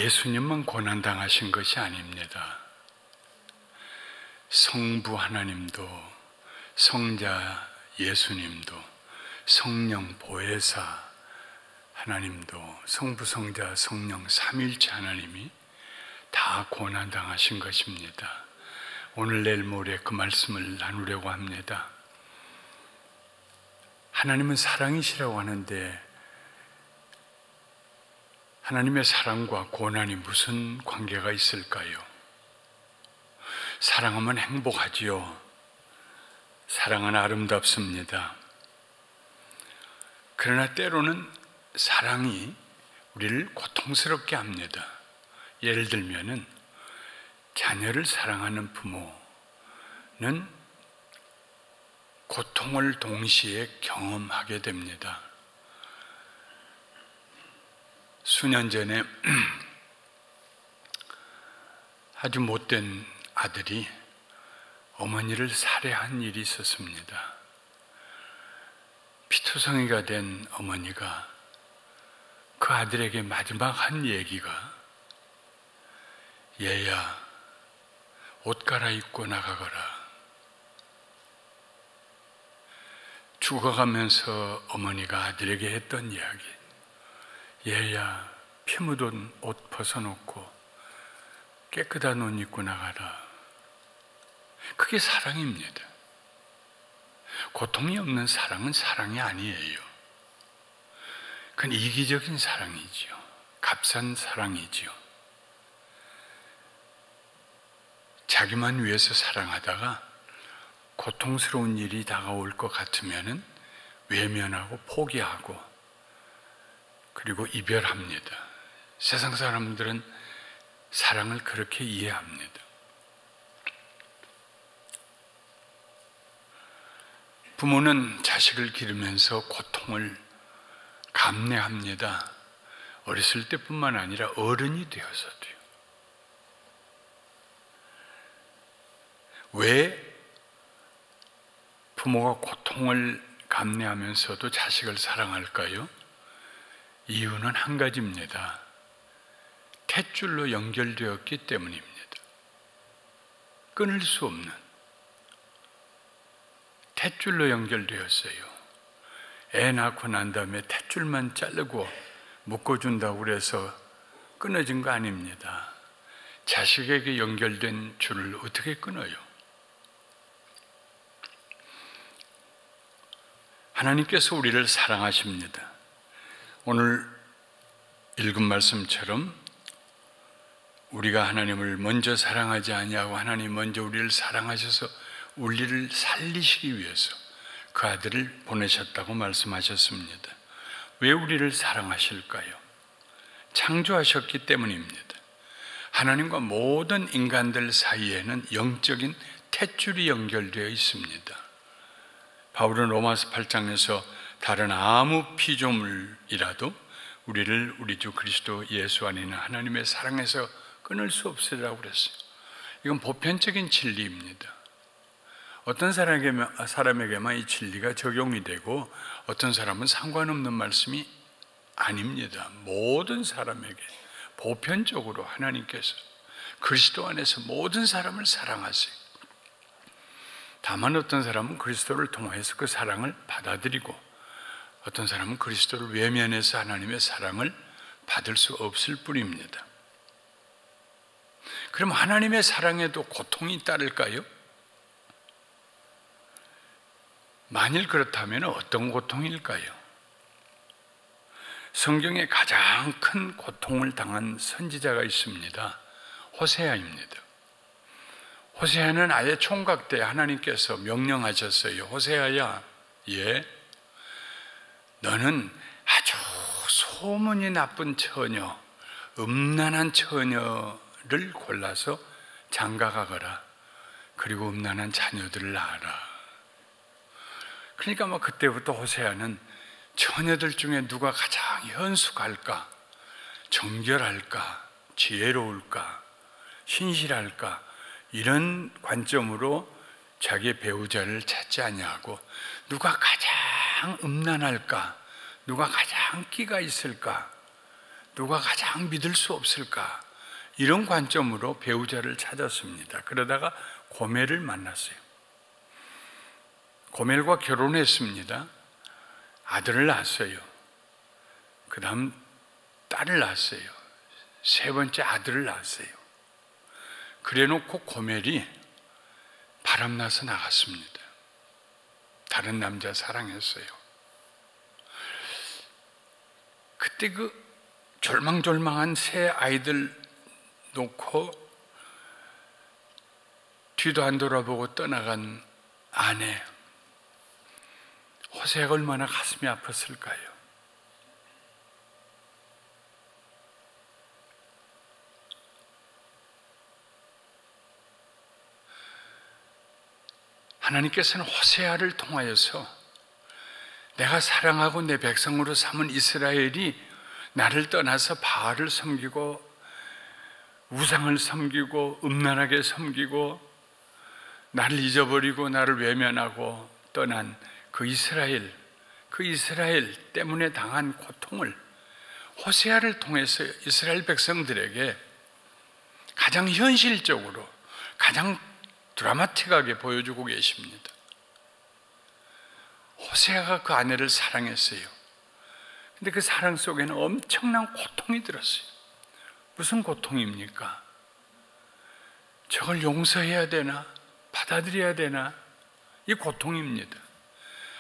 예수님만 고난당하신 것이 아닙니다. 성부 하나님도, 성자 예수님도, 성령 보혜사 하나님도, 성부, 성자, 성령 삼위일체 하나님이 다 고난당하신 것입니다. 오늘 내일 모레 그 말씀을 나누려고 합니다. 하나님은 사랑이시라고 하는데 하나님의 사랑과 고난이 무슨 관계가 있을까요? 사랑하면 행복하지요. 사랑은 아름답습니다. 그러나 때로는 사랑이 우리를 고통스럽게 합니다. 예를 들면은 자녀를 사랑하는 부모는 고통을 동시에 경험하게 됩니다. 수년 전에 아주 못된 아들이 어머니를 살해한 일이 있었습니다. 피투성이가 된 어머니가 그 아들에게 마지막 한 얘기가 얘야, 옷 갈아입고 나가거라. 죽어가면서 어머니가 아들에게 했던 이야기, 얘야, 피 묻은 옷 벗어놓고 깨끗한 옷 입고 나가라. 그게 사랑입니다. 고통이 없는 사랑은 사랑이 아니에요. 그건 이기적인 사랑이지요. 값싼 사랑이지요. 자기만 위해서 사랑하다가 고통스러운 일이 다가올 것 같으면은 외면하고 포기하고 그리고 이별합니다. 세상 사람들은 사랑을 그렇게 이해합니다. 부모는 자식을 기르면서 고통을 감내합니다. 어렸을 때뿐만 아니라 어른이 되어서도요. 왜 부모가 고통을 감내하면서도 자식을 사랑할까요? 이유는 한 가지입니다. 탯줄로 연결되었기 때문입니다. 끊을 수 없는 탯줄로 연결되었어요. 애 낳고 난 다음에 탯줄만 자르고 묶어준다고 그래서 끊어진 거 아닙니다. 자식에게 연결된 줄을 어떻게 끊어요? 하나님께서 우리를 사랑하십니다. 오늘 읽은 말씀처럼 우리가 하나님을 먼저 사랑하지 아니하고 하나님 먼저 우리를 사랑하셔서 우리를 살리시기 위해서 그 아들을 보내셨다고 말씀하셨습니다. 왜 우리를 사랑하실까요? 창조하셨기 때문입니다. 하나님과 모든 인간들 사이에는 영적인 탯줄이 연결되어 있습니다. 바울은 로마서 8장에서 다른 아무 피조물이라도 우리를 우리 주 그리스도 예수 안에 있는 하나님의 사랑에서 끊을 수 없으리라고 그랬어요. 이건 보편적인 진리입니다. 어떤 사람에게만 이 진리가 적용이 되고 어떤 사람은 상관없는 말씀이 아닙니다. 모든 사람에게 보편적으로 하나님께서 그리스도 안에서 모든 사람을 사랑하세요. 다만 어떤 사람은 그리스도를 통해서 그 사랑을 받아들이고 어떤 사람은 그리스도를 외면해서 하나님의 사랑을 받을 수 없을 뿐입니다. 그럼 하나님의 사랑에도 고통이 따를까요? 만일 그렇다면 어떤 고통일까요? 성경에 가장 큰 고통을 당한 선지자가 있습니다. 호세아입니다. 호세아는 아예 총각 때 하나님께서 명령하셨어요. 호세아야, 너는 아주 소문이 나쁜 처녀, 음란한 처녀를 골라서 장가가거라. 그리고 음란한 자녀들을 낳아라. 그러니까 그때부터 호세아는 처녀들 중에 누가 가장 현숙할까, 정결할까, 지혜로울까, 신실할까, 이런 관점으로 자기의 배우자를 찾지 아니하고 누가 가장 음란할까, 누가 가장 끼가 있을까, 누가 가장 믿을 수 없을까? 이런 관점으로 배우자를 찾았습니다. 그러다가 고멜을 만났어요. 고멜과 결혼했습니다. 아들을 낳았어요. 그 다음 딸을 낳았어요. 세 번째 아들을 낳았어요. 그래 놓고 고멜이 바람나서 나갔습니다. 다른 남자 사랑했어요. 그때 그 절망절망한 새 아이들 놓고 뒤도 안 돌아보고 떠나간 아내, 호세아가 얼마나 가슴이 아팠을까요? 하나님께서는 호세아를 통하여서 내가 사랑하고 내 백성으로 삼은 이스라엘이 나를 떠나서 바알을 섬기고 우상을 섬기고 음란하게 섬기고 나를 잊어버리고 나를 외면하고 떠난 그 이스라엘 때문에 당한 고통을 호세아를 통해서 이스라엘 백성들에게 가장 현실적으로 가장 드라마틱하게 보여주고 계십니다. 호세아가 그 아내를 사랑했어요. 근데 그 사랑 속에는 엄청난 고통이 들었어요. 무슨 고통입니까? 저걸 용서해야 되나? 받아들여야 되나? 이 고통입니다.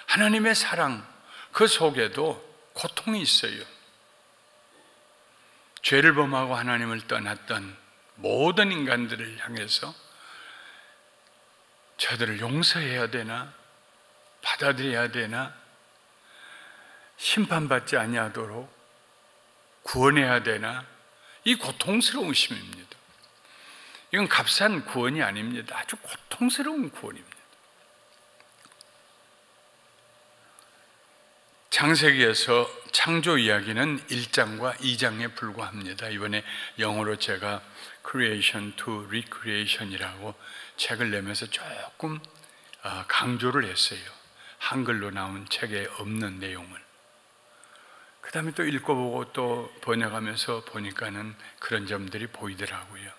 하나님의 사랑, 그 속에도 고통이 있어요. 죄를 범하고 하나님을 떠났던 모든 인간들을 향해서 저들을 용서해야 되나? 받아들여야 되나? 심판받지 아니하도록 구원해야 되나? 이 고통스러우심입니다. 이건 값싼 구원이 아닙니다. 아주 고통스러운 구원입니다. 창세기에서 창조 이야기는 1장과 2장에 불과합니다. 이번에 영어로 제가 Creation to Recreation이라고 책을 내면서 조금 강조를 했어요. 한글로 나온 책에 없는 내용을. 그 다음에 또 읽어보고 또 번역하면서 보니까는 그런 점들이 보이더라고요.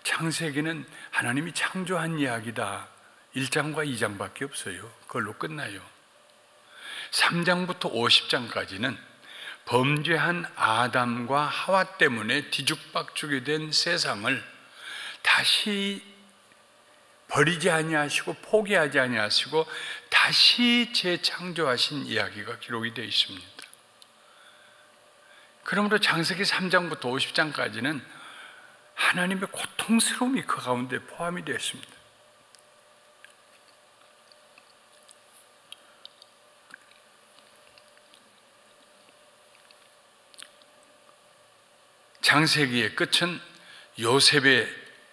창세기는 하나님이 창조한 이야기다. 1장과 2장밖에 없어요. 그걸로 끝나요. 3장부터 50장까지는 범죄한 아담과 하와 때문에 뒤죽박죽이 된 세상을 다시 버리지 아니하시고 포기하지 아니하시고 다시 재창조하신 이야기가 기록이 되어 있습니다. 그러므로 창세기 3장부터 50장까지는 하나님의 고통스러움이 그 가운데 포함이 되어 있습니다. 창세기의 끝은 요셉의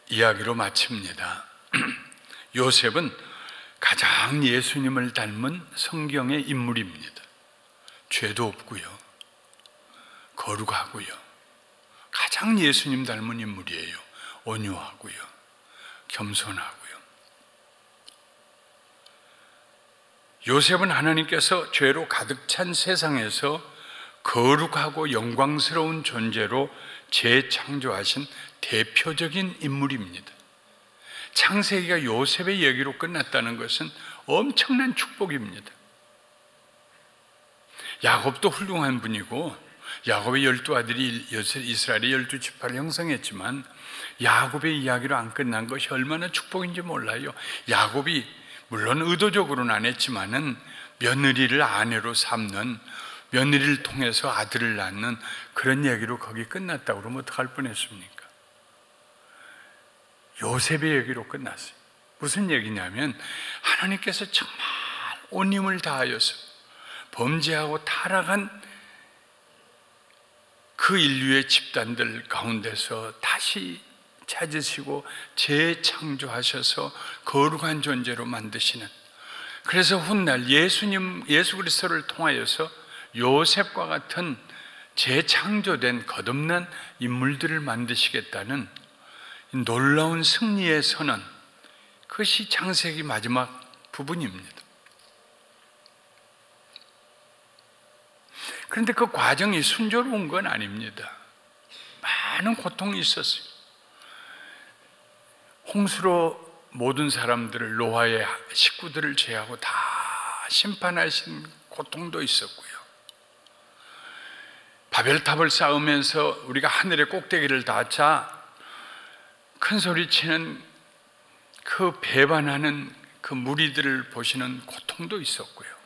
이야기로 마칩니다. 요셉은 가장 예수님을 닮은 성경의 인물입니다. 죄도 없고요, 거룩하고요, 가장 예수님 닮은 인물이에요. 온유하고요, 겸손하고요. 요셉은 하나님께서 죄로 가득 찬 세상에서 거룩하고 영광스러운 존재로 재창조하신 대표적인 인물입니다. 창세기가 요셉의 얘기로 끝났다는 것은 엄청난 축복입니다. 야곱도 훌륭한 분이고 야곱의 12아들이 이스라엘의 12지파를 형성했지만 야곱의 이야기로 안 끝난 것이 얼마나 축복인지 몰라요. 야곱이 물론 의도적으로는 안 했지만은 며느리를 아내로 삼는, 며느리를 통해서 아들을 낳는 그런 얘기로 거기 끝났다고 그러면 어떡할 뻔했습니까? 요셉의 얘기로 끝났어요. 무슨 얘기냐면 하나님께서 정말 온 힘을 다하여서 범죄하고 타락한 그 인류의 집단들 가운데서 다시 찾으시고 재창조하셔서 거룩한 존재로 만드시는, 그래서 훗날 예수 그리스도를 통하여서 요셉과 같은 재창조된 거듭난 인물들을 만드시겠다는 놀라운 승리의 선언, 그것이 창세기 마지막 부분입니다. 그런데 그 과정이 순조로운 건 아닙니다. 많은 고통이 있었어요. 홍수로 모든 사람들을, 노아의 식구들을 제하고 다 심판하신 고통도 있었고요. 바벨탑을 쌓으면서 우리가 하늘의 꼭대기를 닿자 큰 소리치는 그 배반하는 그 무리들을 보시는 고통도 있었고요.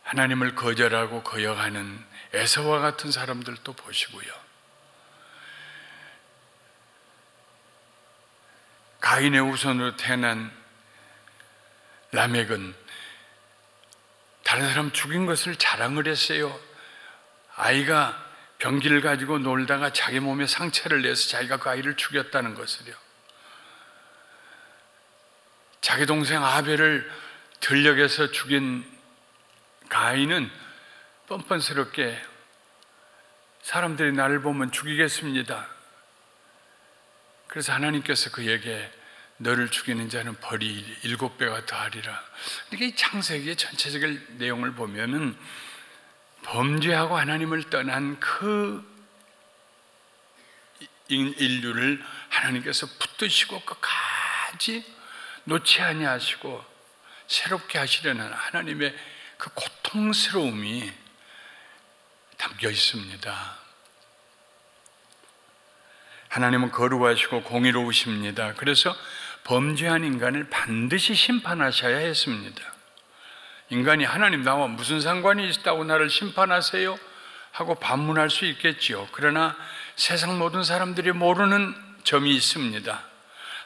하나님을 거절하고 거역하는 에서와 같은 사람들도 보시고요. 가인의 후손으로 태어난 라멕은 다른 사람 죽인 것을 자랑을 했어요. 아이가 병기를 가지고 놀다가 자기 몸에 상처를 내서 자기가 그 아이를 죽였다는 것을요. 자기 동생 아벨을 들녘에서 죽인 가인은 뻔뻔스럽게 사람들이 나를 보면 죽이겠습니다. 그래서 하나님께서 그에게 너를 죽이는 자는 벌이 7배가 더하리라. 이게 창세기의 전체적인 내용을 보면은 범죄하고 하나님을 떠난 그 인류를 하나님께서 붙드시고 끝까지 놓지 아니하시고 새롭게 하시려는 하나님의 그 고통스러움이 담겨 있습니다. 하나님은 거룩하시고 공의로우십니다. 그래서 범죄한 인간을 반드시 심판하셔야 했습니다. 인간이 하나님 나와 무슨 상관이 있다고 나를 심판하세요? 하고 반문할 수 있겠지요. 그러나 세상 모든 사람들이 모르는 점이 있습니다.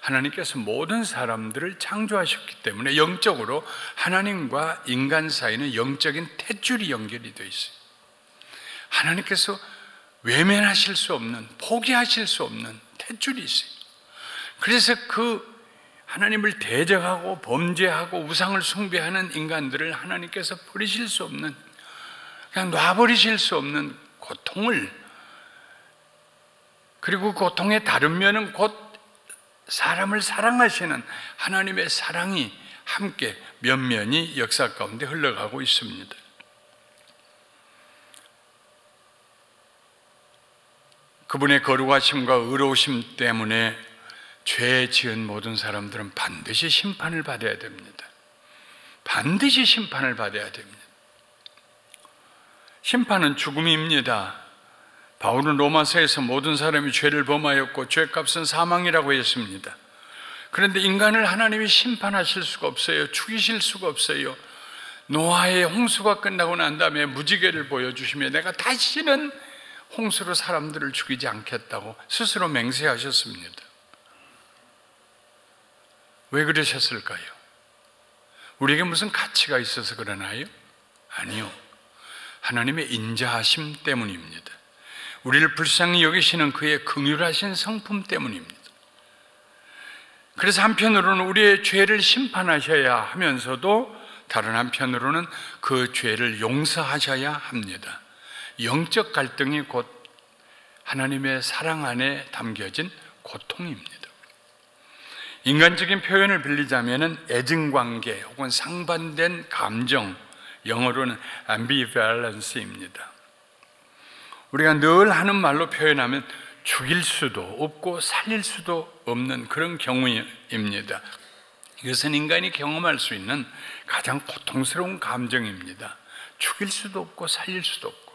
하나님께서 모든 사람들을 창조하셨기 때문에 영적으로 하나님과 인간 사이는 영적인 탯줄이 연결이 되어 있어요. 하나님께서 외면하실 수 없는, 포기하실 수 없는 탯줄이 있어요. 그래서 그 하나님을 대적하고 범죄하고 우상을 숭배하는 인간들을 하나님께서 버리실 수 없는, 그냥 놔버리실 수 없는 고통을, 그리고 고통의 다른 면은 곧 사람을 사랑하시는 하나님의 사랑이 함께 면면이 역사 가운데 흘러가고 있습니다. 그분의 거룩하심과 의로우심 때문에 죄 지은 모든 사람들은 반드시 심판을 받아야 됩니다. 반드시 심판을 받아야 됩니다. 심판은 죽음입니다. 바울은 로마서에서 모든 사람이 죄를 범하였고 죄값은 사망이라고 했습니다. 그런데 인간을 하나님이 심판하실 수가 없어요. 죽이실 수가 없어요. 노아의 홍수가 끝나고 난 다음에 무지개를 보여주시며 내가 다시는 홍수로 사람들을 죽이지 않겠다고 스스로 맹세하셨습니다. 왜 그러셨을까요? 우리에게 무슨 가치가 있어서 그러나요? 아니요. 하나님의 인자하심 때문입니다. 우리를 불쌍히 여기시는 그의 긍휼하신 성품 때문입니다. 그래서 한편으로는 우리의 죄를 심판하셔야 하면서도 다른 한편으로는 그 죄를 용서하셔야 합니다. 영적 갈등이 곧 하나님의 사랑 안에 담겨진 고통입니다. 인간적인 표현을 빌리자면 애증관계 혹은 상반된 감정, 영어로는 ambivalence입니다. 우리가 늘 하는 말로 표현하면 죽일 수도 없고 살릴 수도 없는 그런 경우입니다. 이것은 인간이 경험할 수 있는 가장 고통스러운 감정입니다. 죽일 수도 없고 살릴 수도 없고.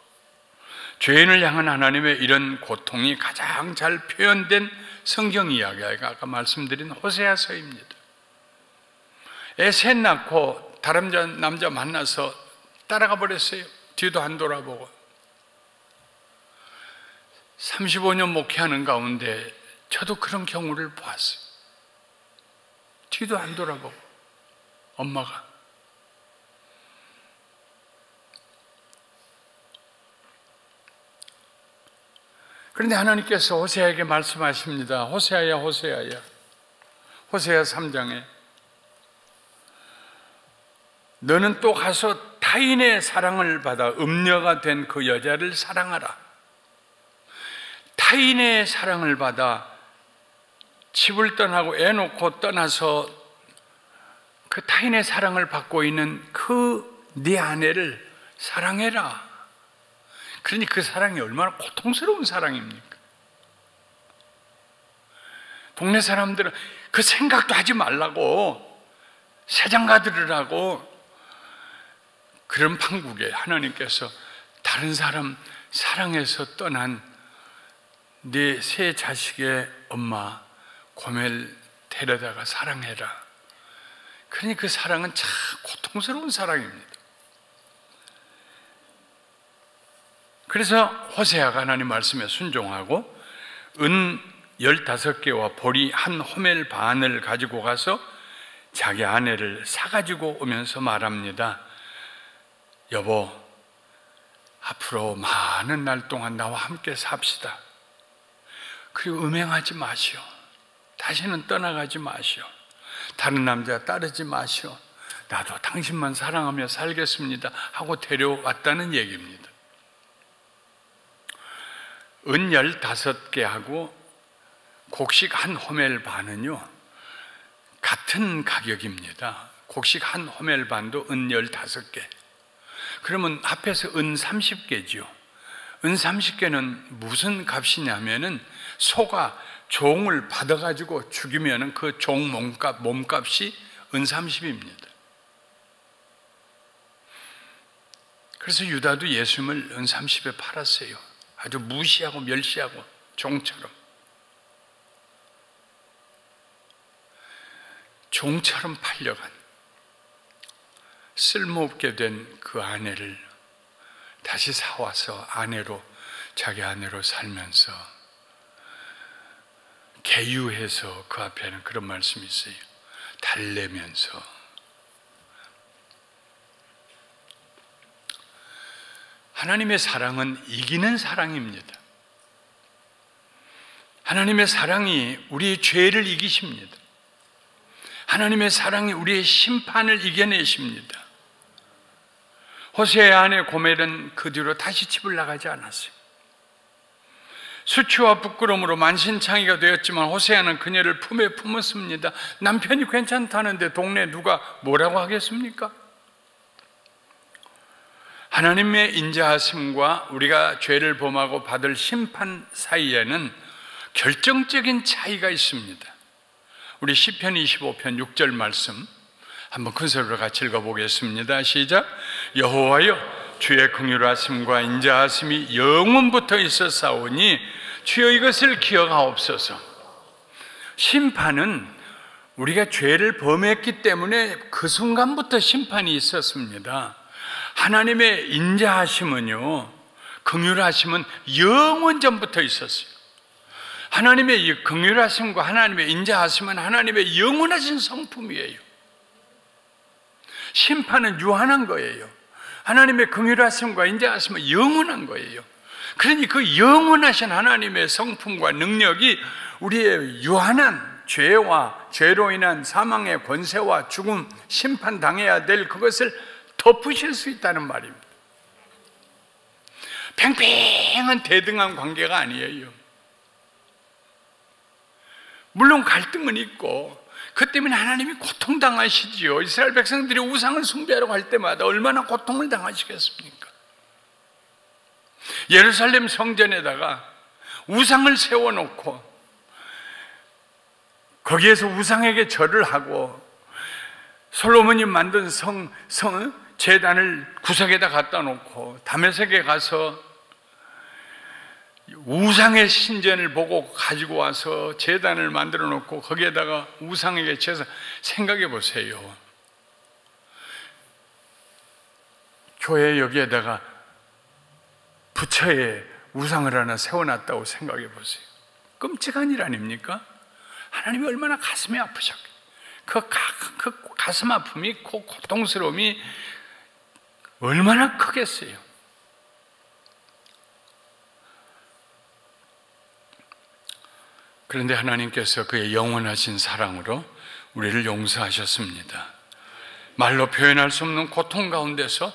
죄인을 향한 하나님의 이런 고통이 가장 잘 표현된 성경 이야기가 아까 말씀드린 호세아서입니다. 애 셋 낳고 다른 남자 만나서 따라가 버렸어요. 뒤도 안 돌아보고. 35년 목회하는 가운데 저도 그런 경우를 보았어요. 뒤도 안 돌아보고 엄마가. 그런데 하나님께서 호세아에게 말씀하십니다. 호세아야 호세아야. 호세아 3장에 너는 또 가서 타인의 사랑을 받아 음녀가 된 그 여자를 사랑하라. 타인의 사랑을 받아 집을 떠나고 애 놓고 떠나서 그 타인의 사랑을 받고 있는 그 네 아내를 사랑해라. 그러니 그 사랑이 얼마나 고통스러운 사랑입니까? 동네 사람들은 그 생각도 하지 말라고, 세장가 들으라고. 그런 판국에 하나님께서 다른 사람 사랑해서 떠난 네 세 자식의 엄마 고멜 데려다가 사랑해라. 그러니 그 사랑은 참 고통스러운 사랑입니다. 그래서 호세아가 하나님 말씀에 순종하고 은 15개와 보리 한 호멜 반을 가지고 가서 자기 아내를 사가지고 오면서 말합니다. 여보, 앞으로 많은 날 동안 나와 함께 삽시다. 그리고 음행하지 마시오. 다시는 떠나가지 마시오. 다른 남자 따르지 마시오. 나도 당신만 사랑하며 살겠습니다 하고 데려왔다는 얘기입니다. 은 15개하고 곡식 한 호멜 반은요 같은 가격입니다. 곡식 한 호멜 반도 은 15개. 그러면 합해서 은 30개죠. 은 30개는 무슨 값이냐면은 소가 종을 받아가지고 죽이면은 그 종 몸값이 은 30입니다. 그래서 유다도 예수님을 은 30에 팔았어요. 아주 무시하고 멸시하고 종처럼. 종처럼 팔려간 쓸모없게 된 그 아내를 다시 사와서 자기 아내로 살면서 계유해서 그 앞에는 그런 말씀이 있어요. 달래면서. 하나님의 사랑은 이기는 사랑입니다. 하나님의 사랑이 우리의 죄를 이기십니다. 하나님의 사랑이 우리의 심판을 이겨내십니다. 호세아의 아내 고멜은 그 뒤로 다시 집을 나가지 않았어요. 수치와 부끄러움으로 만신창이가 되었지만 호세아는 그녀를 품에 품었습니다. 남편이 괜찮다는데 동네 누가 뭐라고 하겠습니까? 하나님의 인자하심과 우리가 죄를 범하고 받을 심판 사이에는 결정적인 차이가 있습니다. 우리 시편 25편 6절 말씀 한번 큰 소리로 같이 읽어보겠습니다. 시작. 여호와여, 주의 긍휼하심과 인자하심이 영원부터 있었사오니 주여 이것을 기억하옵소서. 심판은 우리가 죄를 범했기 때문에 그 순간부터 심판이 있었습니다. 하나님의 인자하심은요, 긍휼하심은 영원 전부터 있었어요. 하나님의 이 긍휼하심과 하나님의 인자하심은 하나님의 영원하신 성품이에요. 심판은 유한한 거예요. 하나님의 긍휼하심과 인자하심은 영원한 거예요. 그러니 그 영원하신 하나님의 성품과 능력이 우리의 유한한 죄와 죄로 인한 사망의 권세와 죽음, 심판당해야 될 그것을 덮으실 수 있다는 말입니다. 팽팽한 대등한 관계가 아니에요. 물론 갈등은 있고 그 때문에 하나님이 고통당하시지요. 이스라엘 백성들이 우상을 숭배하러 갈 때마다 얼마나 고통을 당하시겠습니까? 예루살렘 성전에다가 우상을 세워놓고 거기에서 우상에게 절을 하고 솔로몬이 만든 제단을 구석에다 갖다 놓고 다메섹에 가서 우상의 신전을 보고 가지고 와서 제단을 만들어 놓고 거기에다가 우상에게 제사. 생각해 보세요. 교회 여기에다가 부처에 우상을 하나 세워놨다고 생각해 보세요. 끔찍한 일 아닙니까? 하나님이 얼마나 가슴이 아프셨겠어요. 그 가슴 아픔이, 그 고통스러움이 얼마나 크겠어요. 그런데 하나님께서 그의 영원하신 사랑으로 우리를 용서하셨습니다. 말로 표현할 수 없는 고통 가운데서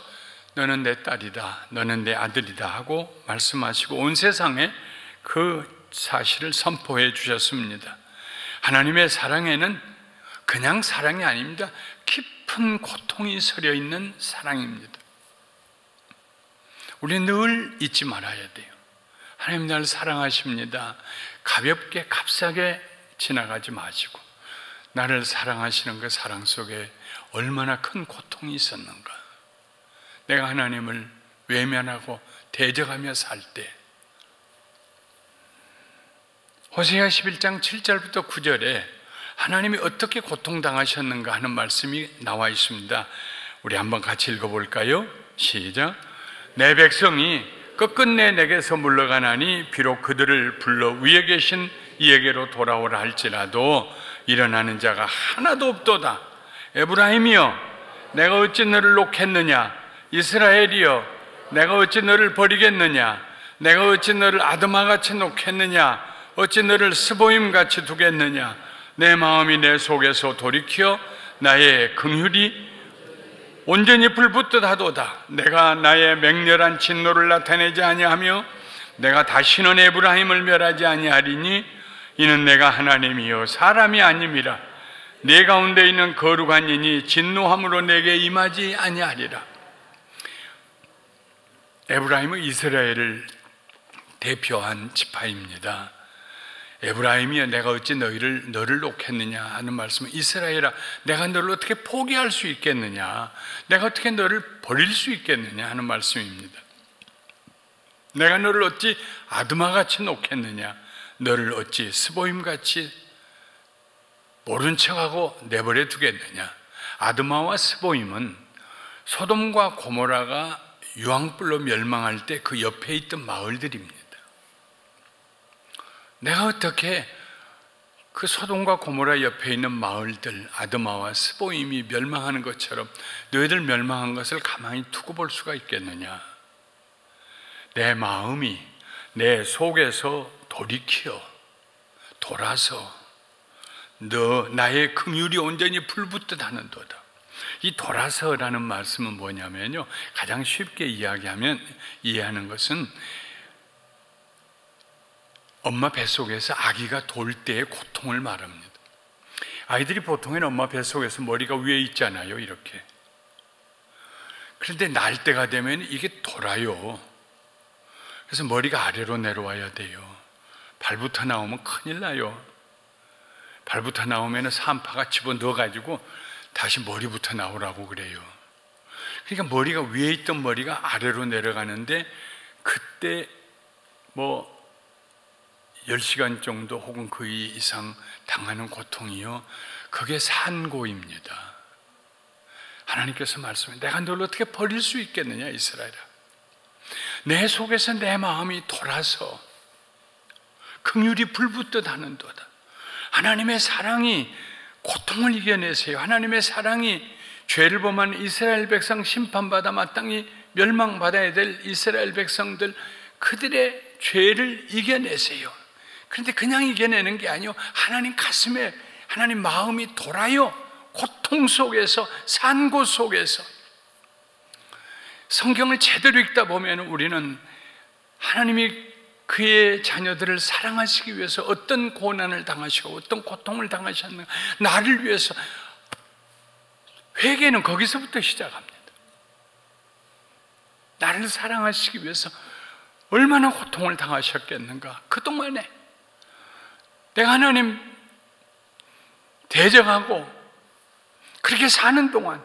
너는 내 딸이다, 너는 내 아들이다 하고 말씀하시고 온 세상에 그 사실을 선포해 주셨습니다. 하나님의 사랑에는 그냥 사랑이 아닙니다. 깊은 고통이 서려 있는 사랑입니다. 우리는 늘 잊지 말아야 돼요. 하나님 나를 사랑하십니다. 가볍게 값싸게 지나가지 마시고 나를 사랑하시는 그 사랑 속에 얼마나 큰 고통이 있었는가. 내가 하나님을 외면하고 대적하며 살 때, 호세아 11장 7절부터 9절에 하나님이 어떻게 고통당하셨는가 하는 말씀이 나와 있습니다. 우리 한번 같이 읽어볼까요? 시작. 내 백성이 끝끝내 내게서 물러가나니 비록 그들을 불러 위에 계신 이에게로 돌아오라 할지라도 일어나는 자가 하나도 없도다. 에브라임이여 내가 어찌 너를 놓겠느냐. 이스라엘이여 내가 어찌 너를 버리겠느냐. 내가 어찌 너를 아드마같이 놓겠느냐. 어찌 너를 스보임같이 두겠느냐. 내 마음이 내 속에서 돌이켜 나의 긍휼이 온전히 불붙듯 하도다. 내가 나의 맹렬한 진노를 나타내지 아니하며 내가 다시는 에브라임을 멸하지 아니하리니 이는 내가 하나님이요 사람이 아님이라. 내 가운데 있는 거룩한 이니 진노함으로 내게 임하지 아니하리라. 에브라임은 이스라엘을 대표한 지파입니다. 에브라임이여 내가 어찌 너를 놓겠느냐 하는 말씀은 이스라엘아 내가 너를 어떻게 포기할 수 있겠느냐, 내가 어떻게 너를 버릴 수 있겠느냐 하는 말씀입니다. 내가 너를 어찌 아드마같이 놓겠느냐, 너를 어찌 스보임같이 모른 척하고 내버려 두겠느냐. 아드마와 스보임은 소돔과 고모라가 유황불로 멸망할 때 그 옆에 있던 마을들입니다. 내가 어떻게 그 소돔과 고모라 옆에 있는 마을들 아드마와 스보임이 멸망하는 것처럼 너희들 멸망한 것을 가만히 두고 볼 수가 있겠느냐. 내 마음이 내 속에서 돌아서 너 나의 긍휼이 온전히 불붙듯 하는도다. 이 돌아서라는 말씀은 뭐냐면요, 가장 쉽게 이해하는 것은 엄마 뱃속에서 아기가 돌 때의 고통을 말합니다. 아이들이 보통은 엄마 뱃속에서 머리가 위에 있잖아요, 이렇게. 그런데 날 때가 되면 이게 돌아요. 그래서 머리가 아래로 내려와야 돼요. 발부터 나오면 큰일 나요. 발부터 나오면 산파가 집어넣어가지고 다시 머리부터 나오라고 그래요. 그러니까 머리가 위에 있던 머리가 아래로 내려가는데 그때 10시간 정도 혹은 그 이상 당하는 고통이요, 그게 산고입니다. 하나님께서 말씀해 내가 너를 어떻게 버릴 수 있겠느냐 이스라엘아. 내 속에서 내 마음이 돌아서 긍휼이 불붙듯 하는도다. 하나님의 사랑이 고통을 이겨내세요. 하나님의 사랑이 죄를 범한 이스라엘 백성 심판받아 마땅히 멸망받아야 될 이스라엘 백성들 그들의 죄를 이겨내세요. 그런데 그냥 이겨내는 게 아니요, 하나님 가슴에 하나님 마음이 돌아요. 고통 속에서, 산고 속에서. 성경을 제대로 읽다 보면 우리는 하나님이 그의 자녀들을 사랑하시기 위해서 어떤 고난을 당하시고 어떤 고통을 당하셨는가, 나를 위해서. 회개는 거기서부터 시작합니다. 나를 사랑하시기 위해서 얼마나 고통을 당하셨겠는가. 그동안에 내가 하나님 대적하고 그렇게 사는 동안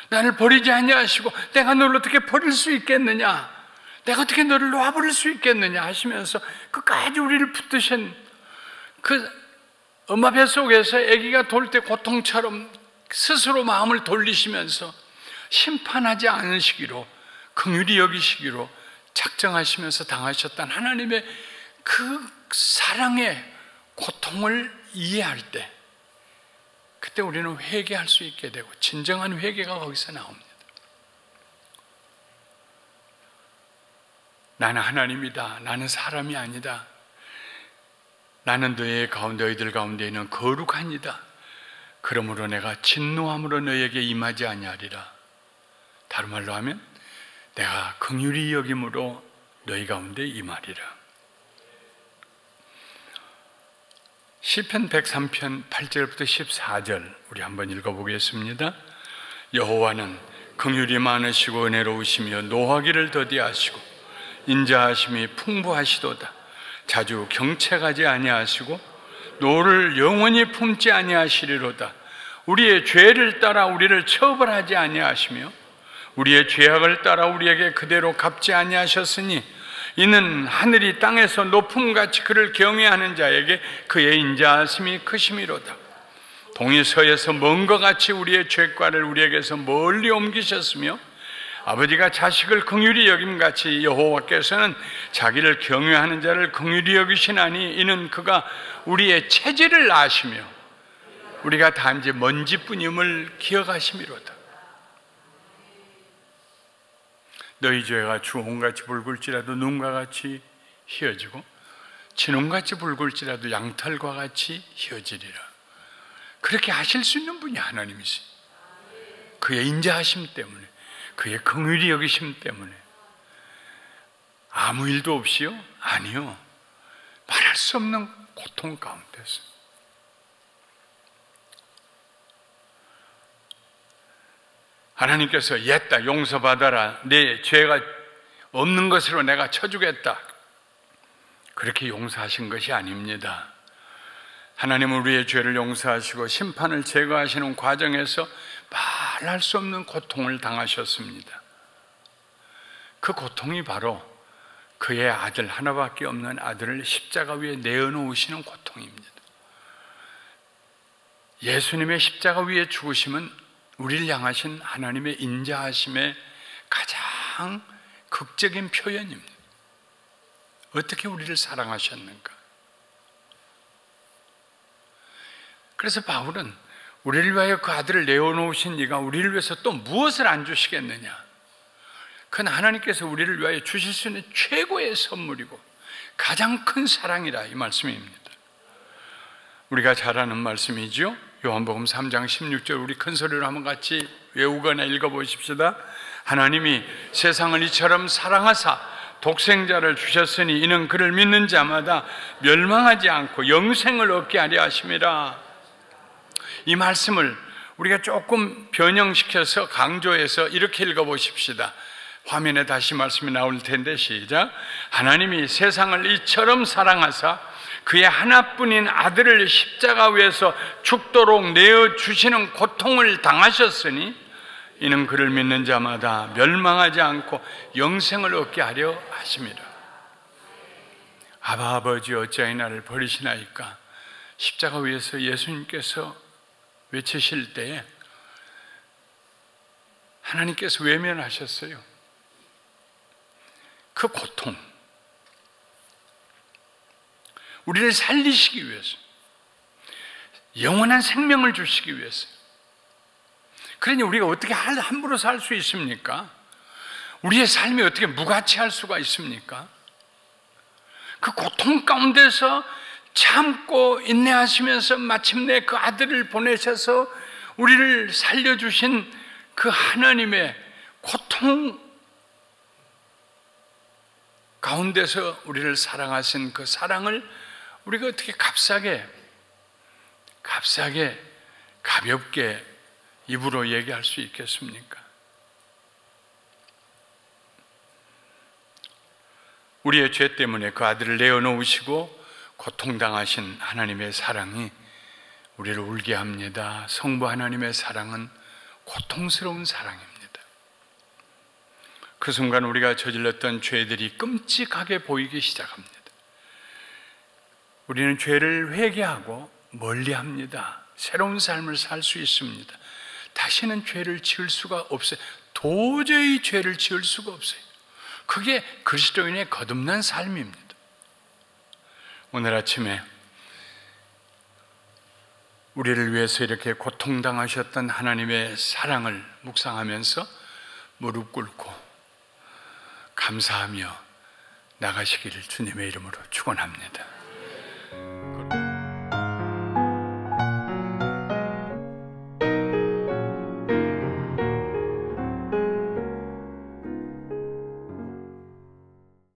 나를 버리지 아니하시고 내가 너를 어떻게 버릴 수 있겠느냐, 내가 어떻게 너를 놔버릴 수 있겠느냐 하시면서 끝까지 우리를 붙드신 그 엄마 뱃속에서 아기가 돌 때 고통처럼 스스로 마음을 돌리시면서 심판하지 않으시기로, 긍휼히 여기시기로 작정하시면서 당하셨던 하나님의 그 사랑의 고통을 이해할 때, 그때 우리는 회개할 수 있게 되고 진정한 회개가 거기서 나옵니다. 나는 하나님이다. 나는 사람이 아니다. 나는 너희들 가운데 있는 거룩한 이다. 그러므로 내가 진노함으로 너희에게 임하지 아니하리라. 다른 말로 하면 내가 긍휼히 여김으로 너희 가운데 임하리라. 시편 103편 8절부터 14절 우리 한번 읽어보겠습니다. 여호와는 긍휼이 많으시고 은혜로우시며 노하기를 더디하시고 인자하심이 풍부하시도다. 자주 경책하지 아니하시고 노를 영원히 품지 아니하시리로다. 우리의 죄를 따라 우리를 처벌하지 아니하시며 우리의 죄악을 따라 우리에게 그대로 갚지 아니하셨으니 이는 하늘이 땅에서 높음같이 그를 경외하는 자에게 그의 인자하심이 크심이로다. 동이 서에서 먼 것 같이 우리의 죄과를 우리에게서 멀리 옮기셨으며 아버지가 자식을 긍휼히 여김같이 여호와께서는 자기를 경외하는 자를 긍휼히 여기시나니 이는 그가 우리의 체질을 아시며 우리가 단지 먼지뿐임을 기억하심이로다. 너희 죄가 주홍같이 붉을지라도 눈과 같이 희어지고 진홍같이 붉을지라도 양털과 같이 희어지리라. 그렇게 하실 수 있는 분이 하나님이세요. 그의 인자하심 때문에, 그의 긍휼히 여기심 때문에. 아무 일도 없이요? 아니요. 말할 수 없는 고통 가운데서 하나님께서 옛다 용서받아라, 내 죄가 없는 것으로 내가 쳐주겠다, 그렇게 용서하신 것이 아닙니다. 하나님은 우리의 죄를 용서하시고 심판을 제거하시는 과정에서 말할 수 없는 고통을 당하셨습니다. 그 고통이 바로 그의 아들, 하나밖에 없는 아들을 십자가 위에 내어놓으시는 고통입니다. 예수님의 십자가 위에 죽으심은 우리를 향하신 하나님의 인자하심의 가장 극적인 표현입니다. 어떻게 우리를 사랑하셨는가? 그래서 바울은 우리를 위하여 그 아들을 내어놓으신 이가 우리를 위해서 또 무엇을 안 주시겠느냐? 그건 하나님께서 우리를 위하여 주실 수 있는 최고의 선물이고 가장 큰 사랑이라, 이 말씀입니다. 우리가 잘 아는 말씀이죠. 요한복음 3장 16절 우리 큰 소리로 한번 같이 외우거나 읽어보십시다. 하나님이 세상을 이처럼 사랑하사 독생자를 주셨으니 이는 그를 믿는 자마다 멸망하지 않고 영생을 얻게 하려 하심이라. 이 말씀을 우리가 조금 변형시켜서 강조해서 이렇게 읽어보십시다. 화면에 다시 말씀이 나올 텐데 시작. 하나님이 세상을 이처럼 사랑하사 그의 하나뿐인 아들을 십자가 위에서 죽도록 내어주시는 고통을 당하셨으니 이는 그를 믿는 자마다 멸망하지 않고 영생을 얻게 하려 하심이라. 아바 아버지 어찌하여 나를 버리시나이까? 십자가 위에서 예수님께서 외치실 때에 하나님께서 외면하셨어요. 그 고통, 우리를 살리시기 위해서, 영원한 생명을 주시기 위해서. 그러니 우리가 어떻게 함부로 살 수 있습니까? 우리의 삶이 어떻게 무가치할 수가 있습니까? 그 고통 가운데서 참고 인내하시면서 마침내 그 아들을 보내셔서 우리를 살려주신 그 하나님의 고통 가운데서 우리를 사랑하신 그 사랑을 우리가 어떻게 값싸게 가볍게 입으로 얘기할 수 있겠습니까? 우리의 죄 때문에 그 아들을 내어놓으시고 고통당하신 하나님의 사랑이 우리를 울게 합니다. 성부 하나님의 사랑은 고통스러운 사랑입니다. 그 순간 우리가 저질렀던 죄들이 끔찍하게 보이기 시작합니다. 우리는 죄를 회개하고 멀리합니다. 새로운 삶을 살 수 있습니다. 다시는 죄를 지을 수가 없어요. 도저히 죄를 지을 수가 없어요. 그게 그리스도인의 거듭난 삶입니다. 오늘 아침에 우리를 위해서 이렇게 고통당하셨던 하나님의 사랑을 묵상하면서 무릎 꿇고 감사하며 나가시기를 주님의 이름으로 축원합니다.